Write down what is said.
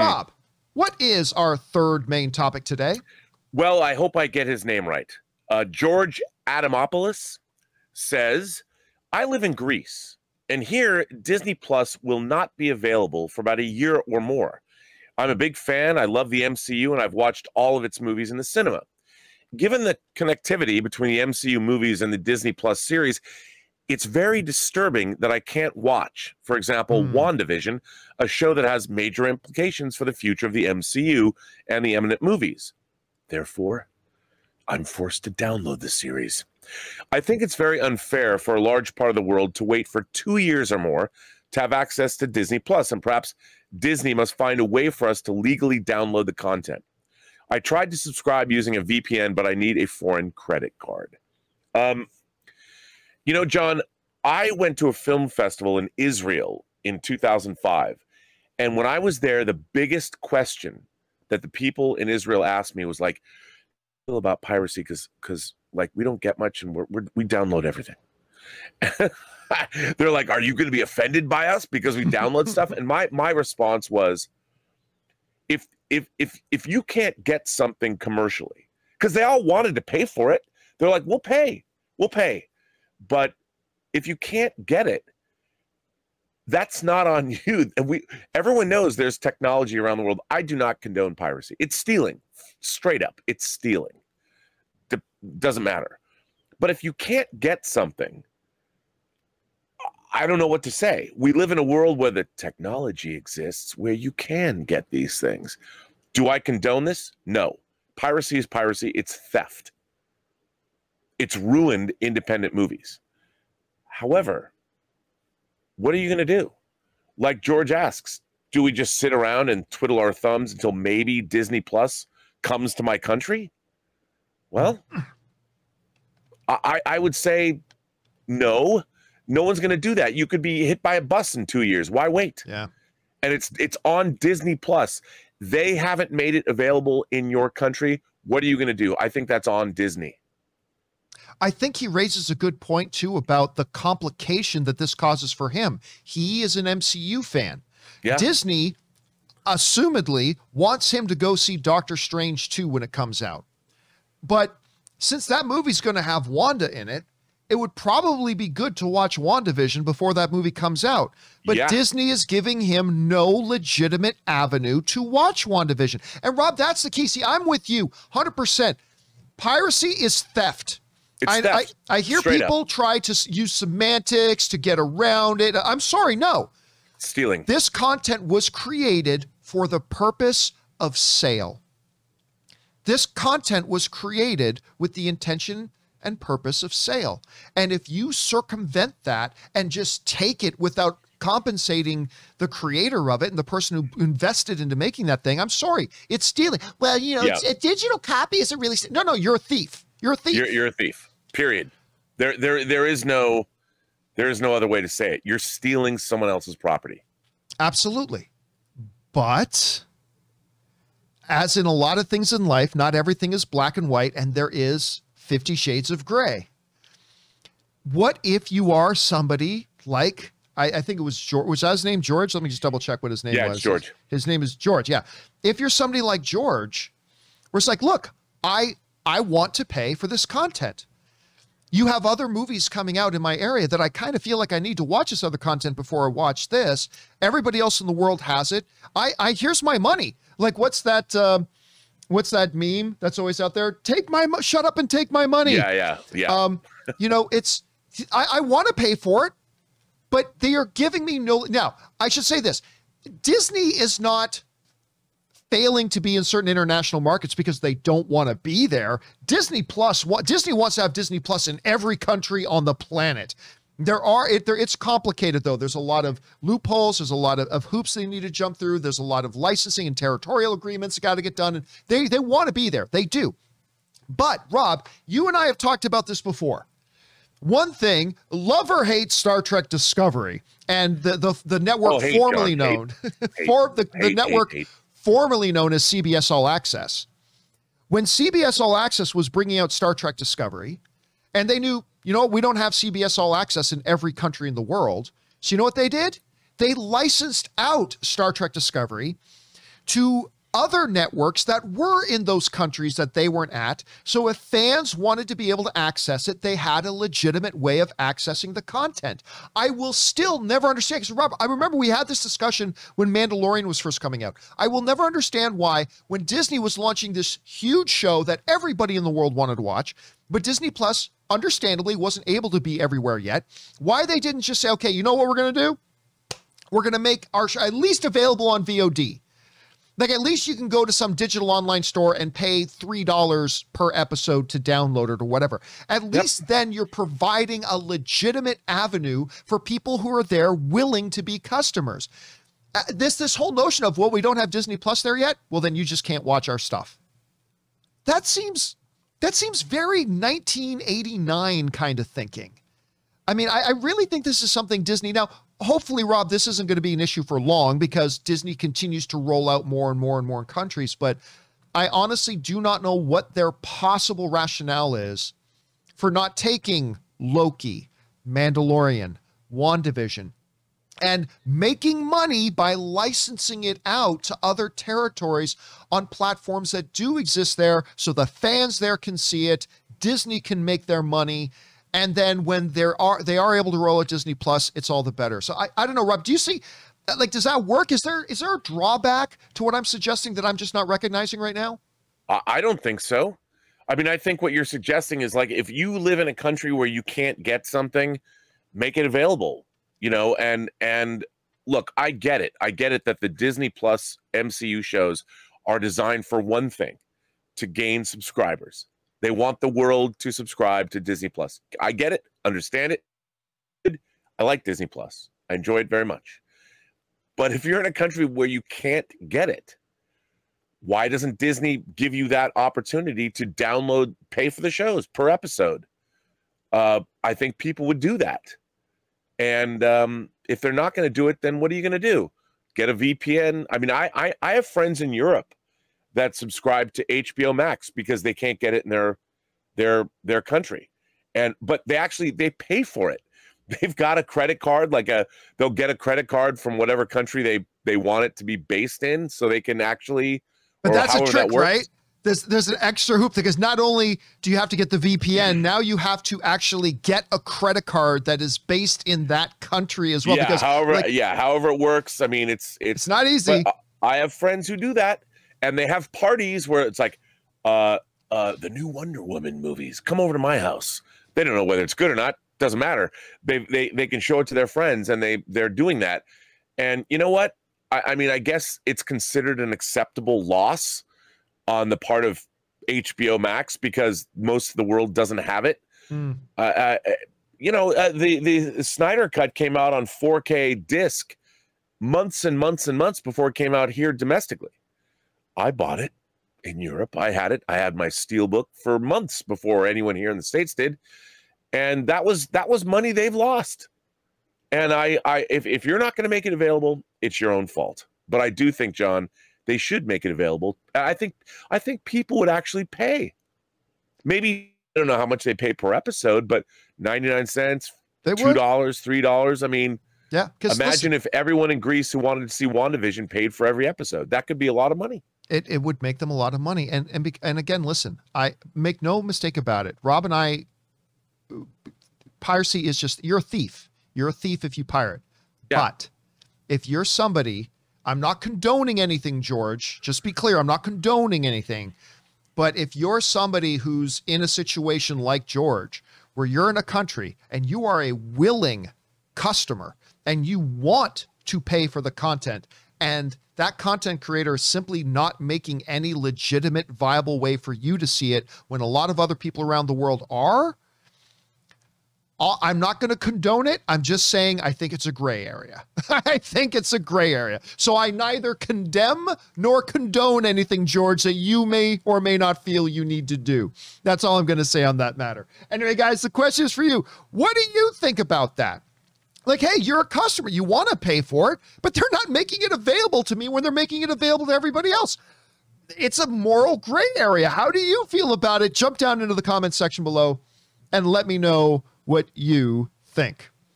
Rob, what is our third main topic today? Well, I hope I get his name right. George Adamopoulos says, I live in Greece, and here Disney Plus will not be available for about a year or more. I'm a big fan. I love the MCU, and I've watched all of its movies in the cinema. Given the connectivity between the MCU movies and the Disney Plus series, it's very disturbing that I can't watch, for example, WandaVision, a show that has major implications for the future of the MCU and the eminent movies. Therefore, I'm forced to download the series. I think it's very unfair for a large part of the world to wait for 2 years or more to have access to Disney Plus, and perhaps Disney must find a way for us to legally download the content. I tried to subscribe using a VPN, but I need a foreign credit card. You know, John, I went to a film festival in Israel in 2005, and when I was there, the biggest question that the people in Israel asked me was like, about piracy, because like we don't get much and we download everything. They're like, are you going to be offended by us because we download stuff? And my response was, if you can't get something commercially, because they all wanted to pay for it, they're like, we'll pay. But if you can't get it, that's not on you. And everyone knows there's technology around the world. I do not condone piracy. It's stealing. Straight up, it's stealing. Doesn't matter. But if you can't get something, I don't know what to say. We live in a world where the technology exists where you can get these things. Do I condone this? No. Piracy is piracy. It's theft. It's ruined independent movies. However, what are you going to do? Like George asks, do we just sit around and twiddle our thumbs until maybe Disney Plus comes to my country? Well, I would say no. No one's going to do that. You could be hit by a bus in 2 years. Why wait? Yeah. And it's on Disney Plus. They haven't made it available in your country. What are you going to do? I think that's on Disney. I think he raises a good point, too, about the complication that this causes for him. He is an MCU fan. Yeah. Disney, assumedly, wants him to go see Doctor Strange 2 when it comes out. But since that movie's going to have Wanda in it, it would probably be good to watch WandaVision before that movie comes out. But yeah. Disney is giving him no legitimate avenue to watch WandaVision. And Rob, that's the key. See, I'm with you 100%. Piracy is theft. I hear Straight people up. try to use semantics to get around it. I'm sorry, no. Stealing. This content was created for the purpose of sale. This content was created with the intention and purpose of sale. And if you circumvent that and just take it without compensating the creator of it and the person who invested into making that thing, I'm sorry, it's stealing. Well, you know, a digital copy isn't really, no, you're a thief. You're a thief. You're a thief. Period. There is no other way to say it. You're stealing someone else's property. Absolutely. But as in a lot of things in life, not everything is black and white, and there is 50 shades of gray. What if you are somebody like, I think it was George, was that his name George? Let me just double check what his name was. Yeah, it's George. His name is George, yeah. If you're somebody like George, where it's like, look, I want to pay for this content. You have other movies coming out in my area that I kind of feel like I need to watch this other content before I watch this. Everybody else in the world has it. Here's my money. Like, what's that meme that's always out there? Shut up and take my money. Yeah. You know, I want to pay for it, but they are giving me no. Now, I should say this. Disney is not failing to be in certain international markets because they don't want to be there. Disney wants to have Disney Plus in every country on the planet. It's complicated though. There's a lot of loopholes. There's a lot of hoops they need to jump through. There's a lot of licensing and territorial agreements that got to get done. And they want to be there. They do. But Rob, you and I have talked about this before. One thing, love or hate Star Trek Discovery and the network formerly known the network formerly known as CBS All Access. When CBS All Access was bringing out Star Trek Discovery, and they knew, you know, we don't have CBS All Access in every country in the world. So you know what they did? They licensed out Star Trek Discovery to other networks that were in those countries that they weren't at. So if fans wanted to be able to access it, they had a legitimate way of accessing the content. I will still never understand, because Rob, I remember we had this discussion when Mandalorian was first coming out. I will never understand why, when Disney was launching this huge show that everybody in the world wanted to watch, but Disney Plus understandably wasn't able to be everywhere yet, why they didn't just say, okay, you know what we're going to do? We're going to make our show at least available on VOD. Like, at least you can go to some digital online store and pay $3 per episode to download it or whatever. At least then you're providing a legitimate avenue for people who are there willing to be customers. This whole notion of, well, we don't have Disney Plus there yet. Well, then you just can't watch our stuff. That seems very 1989 kind of thinking. I mean, I really think this is something Disney now. Hopefully, Rob, this isn't going to be an issue for long because Disney continues to roll out more and more and more countries. But I honestly do not know what their possible rationale is for not taking Loki, Mandalorian, WandaVision, and making money by licensing it out to other territories on platforms that do exist there so the fans there can see it, Disney can make their money. And then when they are able to roll at Disney Plus, it's all the better. So I don't know, Rob, do you see, like, does that work? Is there a drawback to what I'm suggesting that I'm just not recognizing right now? I don't think so. I mean, I think what you're suggesting is, like, if you live in a country where you can't get something, make it available, you know, and look, I get it. I get it that the Disney Plus MCU shows are designed for one thing, to gain subscribers. They want the world to subscribe to Disney Plus. I get it, understand it. I like Disney Plus. I enjoy it very much. But if you're in a country where you can't get it, why doesn't Disney give you that opportunity to download, pay for the shows per episode? I think people would do that. And if they're not going to do it, then what are you going to do? Get a VPN? I mean, I have friends in Europe that subscribe to HBO Max because they can't get it in their country. But they pay for it. They've got a credit card, they'll get a credit card from whatever country they want it to be based in, so they can actually. But that's a trick, right? There's an extra hoop, because not only do you have to get the VPN, now you have to actually get a credit card that is based in that country as well. Yeah, because however it works. I mean, it's not easy. I have friends who do that. And they have parties where it's like, the new Wonder Woman movies, come over to my house. They don't know whether it's good or not. Doesn't matter. They can show it to their friends, and they're doing that. And you know what? I mean, I guess it's considered an acceptable loss on the part of HBO Max because most of the world doesn't have it. You know, the Snyder Cut came out on 4K disc months and months and months before it came out here domestically. I bought it in Europe. I had it. I had my Steelbook for months before anyone here in the States did. And that was money they've lost. And if you're not going to make it available, it's your own fault. But I do think, John, they should make it available. I think people would actually pay. Maybe, I don't know how much they pay per episode, but 99 cents, $2, $3. I mean, yeah. Imagine if everyone in Greece who wanted to see WandaVision paid for every episode. That could be a lot of money. It would make them a lot of money. And again, listen, I make no mistake about it. Rob and I, piracy is just, you're a thief. You're a thief if you pirate. Yeah. But if you're somebody, I'm not condoning anything, George. Just be clear, I'm not condoning anything. But if you're somebody who's in a situation like George, where you're in a country and you are a willing customer and you want to pay for the content, and that content creator is simply not making any legitimate, viable way for you to see it when a lot of other people around the world are, I'm not going to condone it. I'm just saying I think it's a gray area. I think it's a gray area. So I neither condemn nor condone anything, George, that you may or may not feel you need to do. That's all I'm going to say on that matter. Anyway, guys, the question is for you. What do you think about that? Like, hey, you're a customer. You want to pay for it, but they're not making it available to me when they're making it available to everybody else. It's a moral gray area. How do you feel about it? Jump down into the comments section below and let me know what you think.